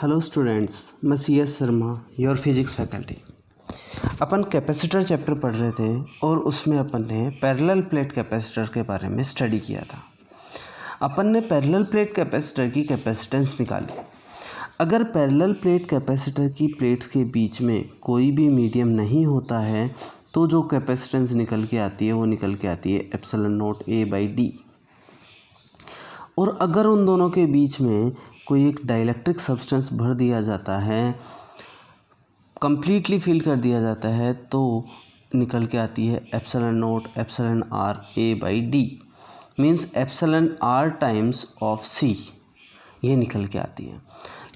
Hello students, मैं CS Sharma, your physics faculty. Upon capacitor chapter पढ़ रहे थे और उसमें अपन ने पैरेलल प्लेट कैपेसिटर के बारे में स्टडी किया था। अपन ने पैरेलल प्लेट कैपेसिटर की कैपेसिटेंस निकाली। अगर पैरेलल प्लेट कैपेसिटर की प्लेट्स के बीच में कोई भी मीडियम नहीं होता है तो जो कैपेसिटेंस निकल के आती है वो निकल के आती है एप्सिलॉन नॉट A/d। और अगर उन दोनों के बीच में कोई एक डाइलेक्ट्रिक सब्सटेंस भर दिया जाता है, कंप्लीटली फिल कर दिया जाता है, तो निकल के आती है epsilon naught epsilon r A/d, means epsilon r times of c, ये निकल के आती है।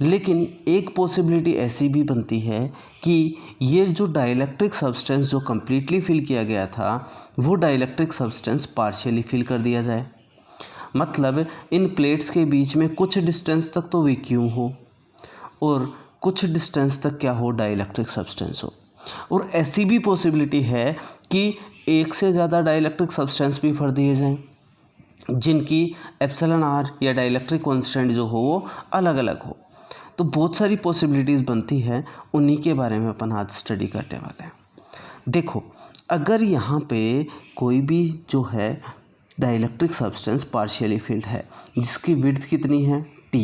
लेकिन एक पॉसिबिलिटी ऐसी भी बनती है कि ये जो डाइलेक्ट्रिक सब्सटेंस जो कंप्लीटली फिल किया गया था वो डाइलेक्ट्रिक सब्सटेंस पार्शियली फिल कर दिया जाए। मतलब इन प्लेट्स के बीच में कुछ डिस्टेंस तक तो वैक्यूम हो और कुछ डिस्टेंस तक क्या हो, डाइलेक्ट्रिक सब्सटेंस हो। और ऐसी भी पॉसिबिलिटी है कि एक से ज़्यादा डाइलेक्ट्रिक सब्सटेंस भी भर दिए जाएं जिनकी एप्सिलॉन r या डाइलेक्ट्रिक कांस्टेंट जो हो वो अलग अलग हो। तो बहुत सारी पॉसिबिलिटीज़ बनती है, उन्हीं के बारे में अपन आज स्टडी करने वाले हैं। देखो, अगर यहाँ पे कोई भी जो है डाइलेक्ट्रिक सब्सटेंस पार्शियली फिल्ड है जिसकी विड्थ कितनी है t,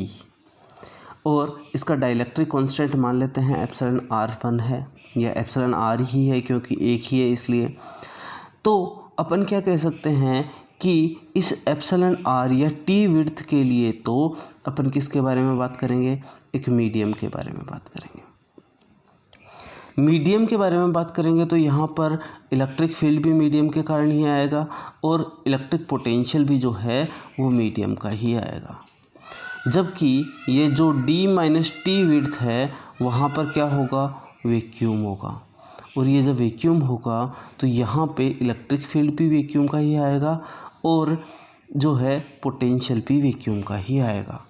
और इसका डाइलेक्ट्रिक कांस्टेंट मान लेते हैं एप्सिलॉन r1 है या एप्सिलॉन r ही है क्योंकि एक ही है इसलिए, तो अपन क्या कह सकते हैं कि इस एप्सिलॉन r या t विड्थ के लिए तो अपन किसके बारे में बात करेंगे, एक मीडियम के बारे में बात करेंगे। मीडियम के बारे में बात करेंगे तो यहाँ पर इलेक्ट्रिक फील्ड भी मीडियम के कारण ही आएगा और इलेक्ट्रिक पोटेंशियल भी जो है वो मीडियम का ही आएगा। जबकि ये जो d-t विड्थ है वहाँ पर क्या होगा, वैक्यूम होगा। और ये जब वैक्यूम होगा तो यहाँ पे इलेक्ट्रिक फील्ड भी वैक्यूम का ही आएगा और जो है पोटेंशियल भी वैक्यूम का ही आएगा।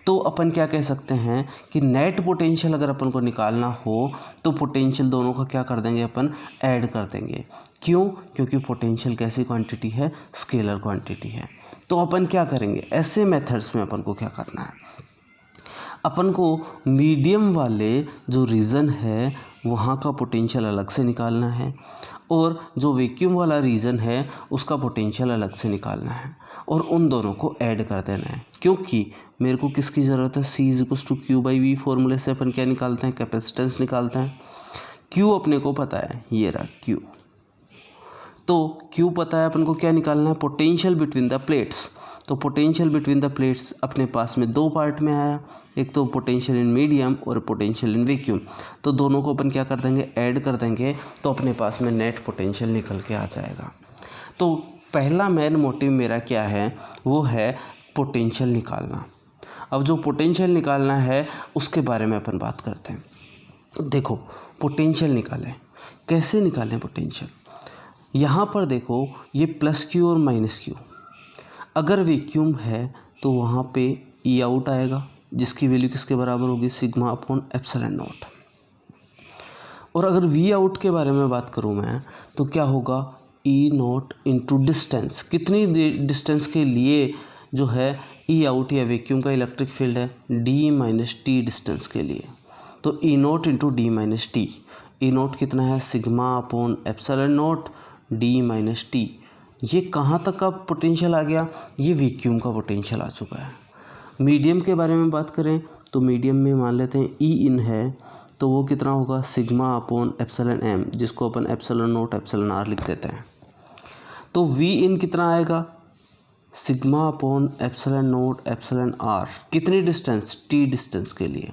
तो अपन क्या कह सकते हैं कि नेट पोटेंशियल अगर अपन को निकालना हो तो पोटेंशियल दोनों का क्या कर देंगे, अपन ऐड कर देंगे। क्यों? क्योंकि पोटेंशियल कैसी क्वांटिटी है, स्केलर क्वांटिटी है। तो अपन क्या करेंगे, ऐसे मेथड्स में अपन को क्या करना है, अपन को मीडियम वाले जो रीजन है वहाँ का पोटेंशियल अलग से निकालना है और जो वैक्यूम वाला रीजन है उसका पोटेंशियल अलग से निकालना है और उन दोनों को ऐड कर देना है। क्योंकि मेरे को किसकी ज़रूरत है, C=Q/V फॉर्मूले से अपन क्या निकालते हैं, कैपेसिटेंस निकालते हैं। Q अपने को पता है, ये रहा Q। तो Q पता है अपन को, क्या निकालना है, पोटेंशियल बिटवीन द प्लेट्स। तो पोटेंशियल बिटवीन द प्लेट्स अपने पास में दो पार्ट में आया, एक तो पोटेंशियल इन मीडियम और पोटेंशियल इन वैक्यूम। तो दोनों को अपन क्या कर देंगे, ऐड कर देंगे, तो अपने पास में नेट पोटेंशियल निकल के आ जाएगा। तो पहला मेन मोटिव मेरा क्या है, वो है पोटेंशियल निकालना। अब जो पोटेंशियल निकालना है उसके बारे में अपन बात करते हैं। देखो, पोटेंशियल निकालें, कैसे निकालें पोटेंशियल। यहाँ पर देखो, ये +Q और -Q। अगर वैक्यूम है तो वहाँ पे E आउट आएगा जिसकी वैल्यू किसके बराबर होगी, σ/ε0। और अगर V आउट के बारे में बात करूँ मैं तो क्या होगा, E0 इंटू डिस्टेंस। कितनी डिस्टेंस के लिए जो है E आउट या वैक्यूम का इलेक्ट्रिक फील्ड है, d-t डिस्टेंस के लिए। तो E0 इंटू d-t, E0 कितना है, σ/ε0 d-t। ये कहाँ तक का पोटेंशियल आ गया, ये वैक्यूम का पोटेंशियल आ चुका है। मीडियम के बारे में बात करें तो मीडियम में मान लेते हैं E इन है, तो वो कितना होगा, σ/ε0, जिसको अपन ε0 εr लिख देते हैं। तो V इन कितना आएगा, σ/ε0 εr, कितनी डिस्टेंस, t डिस्टेंस के लिए।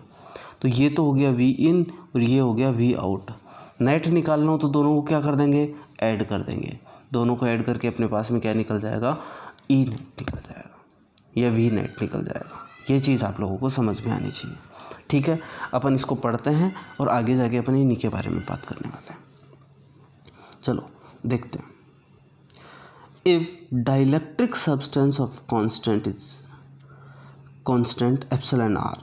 तो ये तो हो गया V इन और ये हो गया V आउट। नेट निकालना हो तो दोनों को क्या कर देंगे, ऐड कर देंगे। दोनों को ऐड करके अपने पास में क्या निकल जाएगा, E नेट निकल जाएगा या V नेट निकल जाएगा। ये चीज़ आप लोगों को समझ में आनी चाहिए। ठीक है, अपन इसको पढ़ते हैं और आगे जाके अपन इन्हीं के बारे में बात करने वाले हैं। चलो देखते हैं। If dielectric substance of constant is constant epsilon r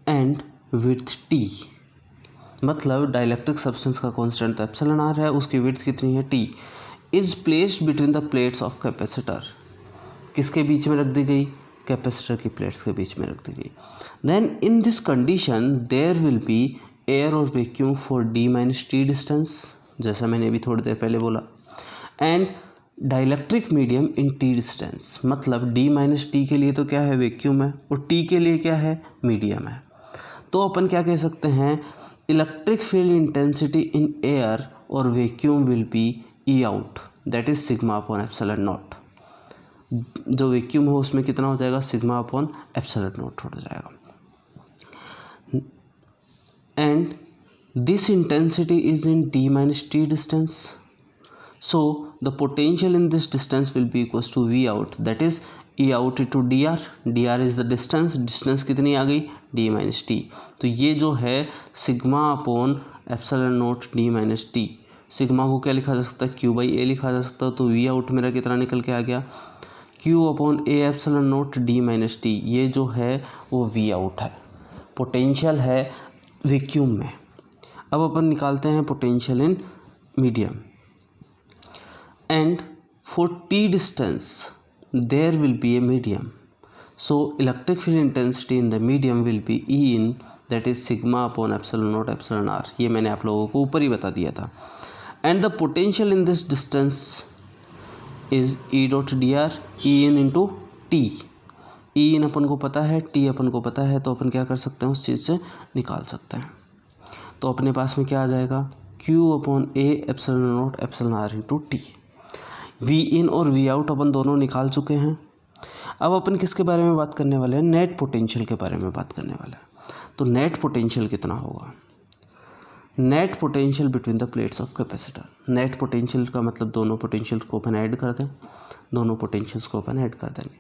and width t, मतलब डाइलेक्ट्रिक सब्सटेंस का कांस्टेंट एप्सिलॉन r है, उसकी विड्थ कितनी है, t, is placed between the plates of capacitor. किसके बीच में रख दी गई, कैपेसिटर की प्लेट्स के बीच में रख दी गई। Then in this condition there will be air और vacuum for d - t distance, जैसा मैंने अभी थोड़ी देर पहले बोला, and dielectric medium in t distance, मतलब d - t के लिए तो क्या है, वैक्यूम है, और t के लिए क्या है, मीडियम है। तो अपन क्या कह सकते हैं, electric field intensity in air और vacuum will be E out, that is sigma upon epsilon naught. जो वैक्यूम हो उसमें कितना हो जाएगा, सिग्मा अपॉन एप्सिलॉन नॉट हो जाएगा। And this intensity is in d - t distance, so the potential in this distance will be equals to V out, that is E out into dr, dr is the distance, distance कितनी आ गई, d - t। तो ये जो है sigma upon epsilon not d - t, sigma को क्या लिखा जा सकता है, q/a लिखा जा सकता है। तो V आउट मेरा कितना निकल के आ गया, q upon a epsilon not d - t, ये जो है वो V आउट है, पोटेंशियल है वैक्यूम में। अब अपन निकालते हैं potential in medium. And for t distance there will be a medium, so electric field intensity in the medium will be E in, that is sigma upon epsilon naught epsilon r, ये मैंने आप लोगों को ऊपर ही बता दिया था। and the potential in this distance is E dot dr, E in into t, E in अपन को पता है, t अपन को पता है, तो अपन क्या कर सकते हैं, उस चीज़ से निकाल सकते हैं। तो अपने पास में क्या आ जाएगा, q upon a epsilon naught epsilon r into T. V in और वी आउट अपन दोनों निकाल चुके हैं। अब अपन किसके बारे में बात करने वाले हैं, नेट पोटेंशियल के बारे में बात करने वाले हैं। तो नेट पोटेंशियल कितना होगा, net potential between the plates of capacitor. Net potential का मतलब दोनों पोटेंशियल्स को अपन ऐड कर दें, दोनों पोटेंशियल्स को अपन ऐड कर देंगे,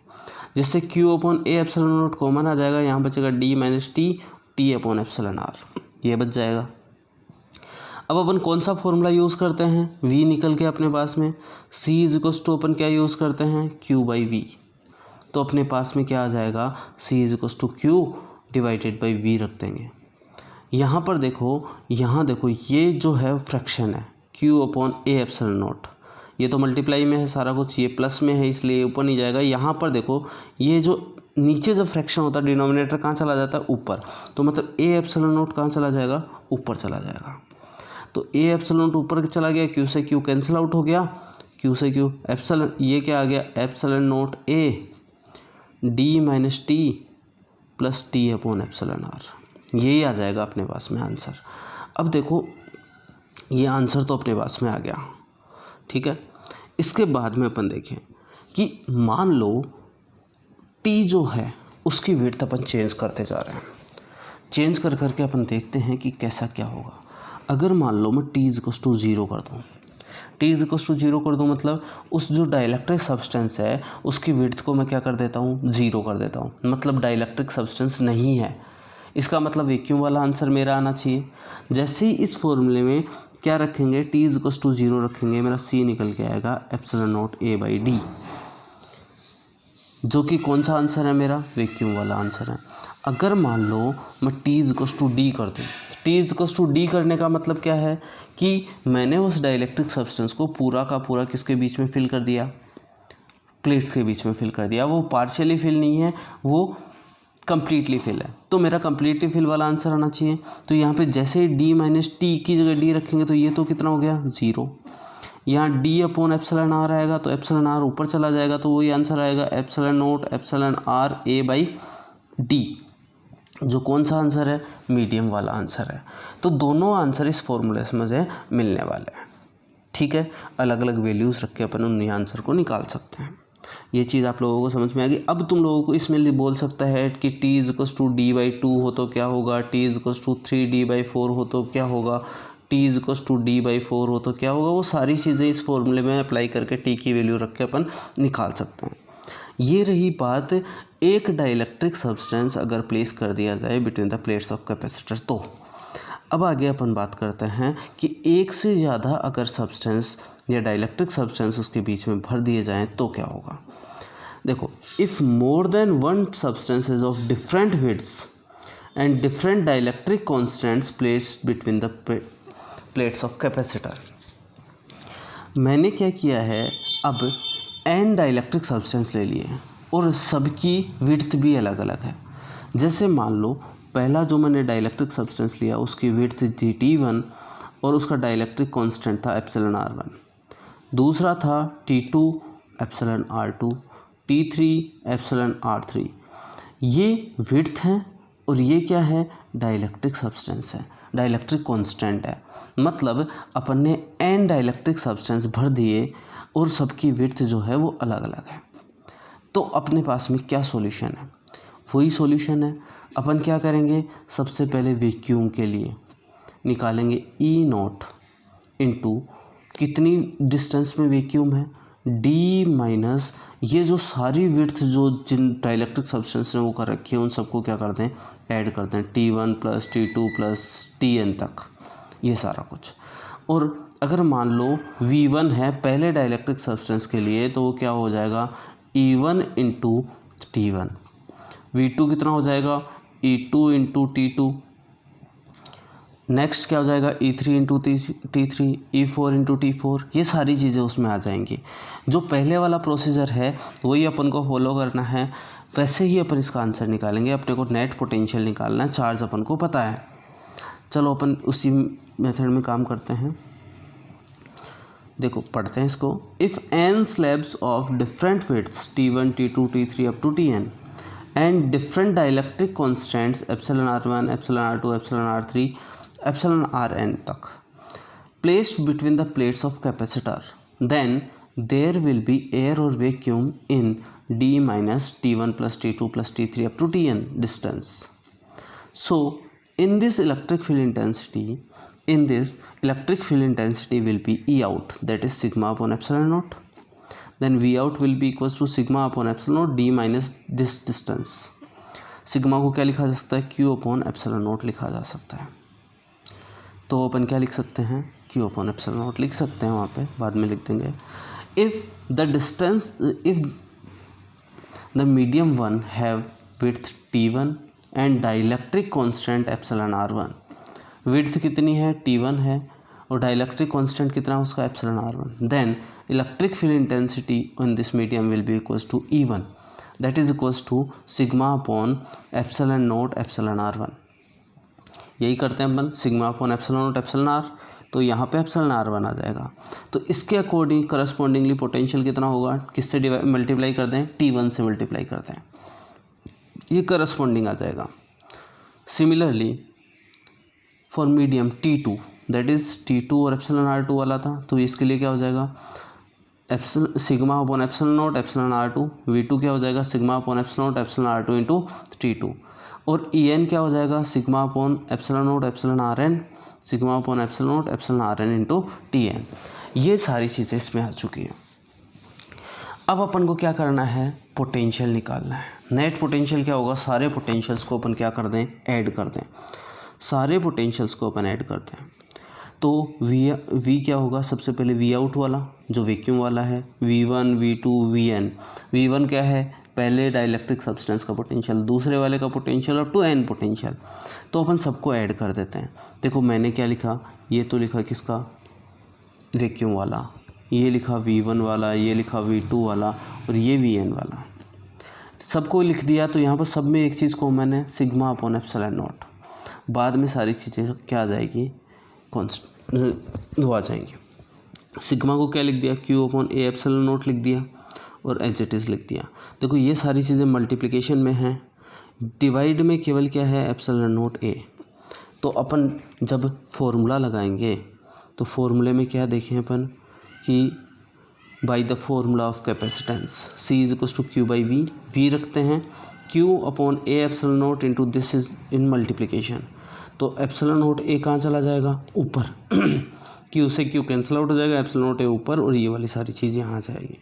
जिससे q upon a epsilon naught common आ जाएगा, यहाँ बचेगा d - t, t upon epsilon r, ये बच जाएगा। अब अपन कौन सा फॉर्मूला यूज़ करते हैं, v निकल के अपने पास में, c इज इक्वल्स टू अपन क्या यूज़ करते हैं, q/v। तो अपने पास में क्या आ जाएगा, c is equals to q divided by v रख देंगे। यहाँ पर देखो, यहाँ देखो, ये जो है फ्रैक्शन है q upon a epsilon not, ये तो मल्टीप्लाई में है सारा कुछ, ये प्लस में है इसलिए ऊपर नहीं जाएगा। यहाँ पर देखो, ये जो नीचे जब फ्रैक्शन होता है डिनोमिनेटर कहाँ चला जाता है, ऊपर, तो मतलब a एप्सिलॉन नॉट कहाँ चला जाएगा, ऊपर चला जाएगा। तो a एप्सिलॉन नॉट ऊपर चला गया, q से q कैंसिल आउट हो गया, q से q एप्सिलॉन, ये क्या आ गया, epsilon not a d - t plus t upon epsilon r, यही आ जाएगा अपने पास में आंसर। अब देखो, ये आंसर तो अपने पास में आ गया, ठीक है। इसके बाद में अपन देखें कि मान लो t जो है उसकी विड्थ अपन चेंज करते जा रहे हैं, चेंज कर करके अपन देखते हैं कि कैसा क्या होगा। अगर मान लो मैं t इक्वल्स टू 0 कर दूँ, t इक्वल्स टू 0 कर दूँ, मतलब उस जो डाइलेक्ट्रिक सब्सटेंस है उसकी विड्थ को मैं क्या कर देता हूँ, 0 कर देता हूँ, मतलब डाइलेक्ट्रिक सब्सटेंस नहीं है। इसका मतलब वैक्यूम वाला आंसर मेरा आना चाहिए। जैसे ही इस फॉर्मूले में क्या रखेंगे, t इक्वल्स टू 0 रखेंगे, मेरा c निकल के आएगा एप्सिलॉन नॉट a/d, जो कि कौन सा आंसर है मेरा, वैक्यूम वाला आंसर है। अगर मान लो मैं t इक्वल्स टू d कर दूँ, t इक्वल्स टू d करने का मतलब क्या है कि मैंने उस डाइलेक्ट्रिक सब्सटेंस को पूरा का पूरा किसके बीच में फिल कर दिया, प्लेट्स के बीच में फिल कर दिया। वो पार्शियली फिल नहीं है, वो कम्प्लीटली फिल है, तो मेरा कम्प्लीटली फिल वाला आंसर आना चाहिए। तो यहाँ पे जैसे d - t की जगह d रखेंगे तो ये तो कितना हो गया, 0। यहाँ d अपॉन एप्सिलॉन r आएगा, तो एप्सिलॉन r ऊपर चला जाएगा, तो वही आंसर आएगा epsilon naught epsilon r a/d, जो कौन सा आंसर है, मीडियम वाला आंसर है। तो दोनों आंसर इस फॉर्मूले से मुझे मिलने वाले हैं, ठीक है। अलग अलग वैल्यूज़ रख के अपन उन्हीं आंसर को निकाल सकते हैं। ये चीज़ आप लोगों को समझ में आ गई। अब तुम लोगों को इसमें बोल सकता है कि t इक्वल्स टू d/2 हो तो क्या होगा, t इक्वल्स टू 3d/4 हो तो क्या होगा, t इक्वल्स टू d/4 हो तो क्या होगा। वो सारी चीज़ें इस फॉर्मूले में अप्लाई करके t की वैल्यू रख के अपन निकाल सकते हैं। ये रही बात, एक डाइलेक्ट्रिक सब्सटेंस अगर प्लेस कर दिया जाए between the plates of capacitor. तो अब आगे अपन बात करते हैं कि एक से ज़्यादा अगर सब्सटेंस या डाइलेक्ट्रिक सब्सटेंस उसके बीच में भर दिए जाएं तो क्या होगा। देखो, if more than one substances of different widths and different dielectric constants placed between the plates of capacitor. मैंने क्या किया है, अब n डाइलेक्ट्रिक सब्सटेंस ले लिए और सबकी विड्थ भी अलग अलग है। जैसे मान लो पहला जो मैंने डाइलेक्ट्रिक सब्सटेंस लिया उसकी विड्थ थी T1 और उसका डाइलेक्ट्रिक कांस्टेंट था एप्सिलॉन R1। दूसरा था T2 epsilon R2, T3 epsilon R3। ये विड्थ है और ये क्या है, डाइलेक्ट्रिक सब्सटेंस है, डाइलेक्ट्रिक कांस्टेंट है। मतलब अपन ने n डाइलेक्ट्रिक सब्सटेंस भर दिए और सबकी विड्थ जो है वो अलग अलग है। तो अपने पास में क्या सॉल्यूशन है, वही सॉल्यूशन है। अपन क्या करेंगे, सबसे पहले वैक्यूम के लिए निकालेंगे E0 इंटू कितनी डिस्टेंस में वैक्यूम है, D माइनस ये जो सारी विड्थ जो जिन डाइलेक्ट्रिक सब्सटेंस ने वो कर रखी है उन सबको क्या कर दें, ऐड कर दें, T1 plus T2 plus Tn तक, ये सारा कुछ। और अगर मान लो V1 है पहले डाइलेक्ट्रिक सब्सटेंस के लिए तो वो क्या हो जाएगा, E1 इंटू T1। V2 कितना हो जाएगा, E2 इंटू T2। नेक्स्ट क्या हो जाएगा, E3 into T3, E4 into T4। ये सारी चीज़ें उसमें आ जाएंगी। जो पहले वाला प्रोसीजर है वही अपन को फॉलो करना है, वैसे ही अपन इसका आंसर निकालेंगे। अपने को नेट पोटेंशियल निकालना है, चार्ज अपन को पता है। चलो अपन उसी मेथड में काम करते हैं। देखो पढ़ते हैं इसको। If n slabs of different widths T1, T2, T3 up to Tn and different dielectric constants epsilon R1, epsilon R2, epsilon R3, epsilon Rn तक placed between the plates of capacitor, then there will be air or vacuum in D minus T1 plus T2 plus T3 up to Tn distance. So in this electric field intensity will be E out, that is sigma upon epsilon naught. Then V out will be equals to sigma upon epsilon naught D minus this distance. Sigma को क्या लिखा जा सकता है, Q upon epsilon note लिखा जा सकता है। तो अपन क्या लिख सकते हैं, Q अपॉन एप्सिलॉन नोट लिख सकते हैं, वहाँ पे बाद में लिख देंगे। If the medium one have width T1 and dielectric constant epsilon R1, width कितनी है, T1 है और डाइलेक्ट्रिक कांस्टेंट कितना उसका epsilon R1, then electric field intensity in this medium will be equals to E1, that is equals to sigma upon epsilon naught epsilon R1। यही करते हैं अपन, sigma upon epsilon naught epsilon R, तो यहाँ पे epsilon R1 आ जाएगा। तो इसके अकॉर्डिंग करस्पॉन्डिंगली पोटेंशियल कितना होगा, किससे मल्टीप्लाई कर दें, T1 से मल्टीप्लाई करते हैं, ये करस्पॉन्डिंग आ जाएगा। Similarly for medium T2, that is T2 और एप्सिलॉन R2 वाला था, तो इसके लिए क्या हो जाएगा, sigma upon epsilon naught epsilon R2। V2 क्या हो जाएगा, sigma upon epsilon naught epsilon R2 into T2। और En क्या हो जाएगा, sigma upon epsilon naught epsilon Rn, sigma upon epsilon naught epsilon Rn into Tn। ये सारी चीज़ें इसमें आ चुकी हैं। अब अपन को क्या करना है, पोटेंशियल निकालना है। नेट पोटेंशियल क्या होगा, सारे पोटेंशियल्स को अपन क्या कर दें, ऐड कर दें, सारे पोटेंशियल्स को अपन ऐड करते हैं। तो V क्या होगा, सबसे पहले V आउट वाला जो वैक्यूम वाला है, V1, V2, Vn। V1 क्या है, पहले डाइलेक्ट्रिक सब्सटेंस का पोटेंशियल, दूसरे वाले का पोटेंशियल और टू n पोटेंशियल। तो अपन सबको ऐड कर देते हैं। देखो मैंने क्या लिखा, ये तो लिखा किसका, वैक्यूम वाला, ये लिखा V1 वाला, ये लिखा V2 वाला और ये Vn वाला, सबको लिख दिया। तो यहाँ पर सब में एक चीज़ को मैंने सिग्मा अपॉन एप्सिलॉन नॉट, बाद में सारी चीज़ें क्या आ जाएगी, वो आ जाएंगी। सिग्मा को क्या लिख दिया, Q upon A epsilon not लिख दिया और एज इट इज़ लिख दिया। देखो ये सारी चीज़ें मल्टीप्लिकेशन में हैं, डिवाइड में केवल क्या है, एप्सिलॉन नॉट ए। तो अपन जब फॉर्मूला लगाएंगे तो फॉर्मूले में क्या देखें अपन कि by the formula of capacitance C is equals to Q by V, V रखते हैं, Q upon A epsilon naught into this is in multiplication. तो एप्सिलॉन नॉट ए कहाँ चला जाएगा, ऊपर Q से Q कैंसिल आउट हो जाएगा, एप्सिलॉन नॉट ए ऊपर और ये वाली सारी चीज़ें यहाँ आ जाएगी।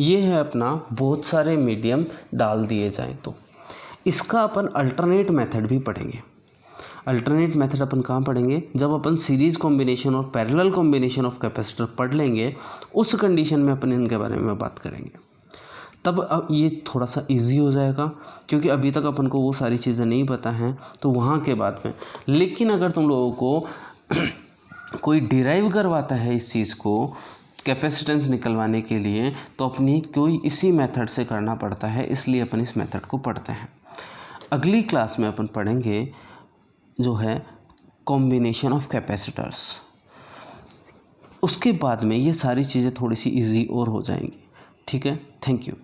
ये है अपना, बहुत सारे मीडियम डाल दिए जाएं तो इसका अपन अल्टरनेट मेथड भी पढ़ेंगे। अल्टरनेट मेथड अपन कहाँ पढ़ेंगे, जब अपन सीरीज कॉम्बिनेशन और पैरेलल कॉम्बिनेशन ऑफ कैपेसिटर पढ़ लेंगे, उस कंडीशन में अपन इनके बारे में बात करेंगे। तब अब ये थोड़ा सा इजी हो जाएगा, क्योंकि अभी तक अपन को वो सारी चीज़ें नहीं पता हैं, तो वहाँ के बाद में। लेकिन अगर तुम लोगों को कोई डिराइव करवाता है इस चीज़ को कैपेसिटेंस निकलवाने के लिए तो अपनी कोई इसी मेथड से करना पड़ता है, इसलिए अपन इस मेथड को पढ़ते हैं। अगली क्लास में अपन पढ़ेंगे जो है कॉम्बिनेशन ऑफ कैपेसिटर्स। उसके बाद में ये सारी चीज़ें थोड़ी सी इजी और हो जाएंगी। ठीक है, थैंक यू।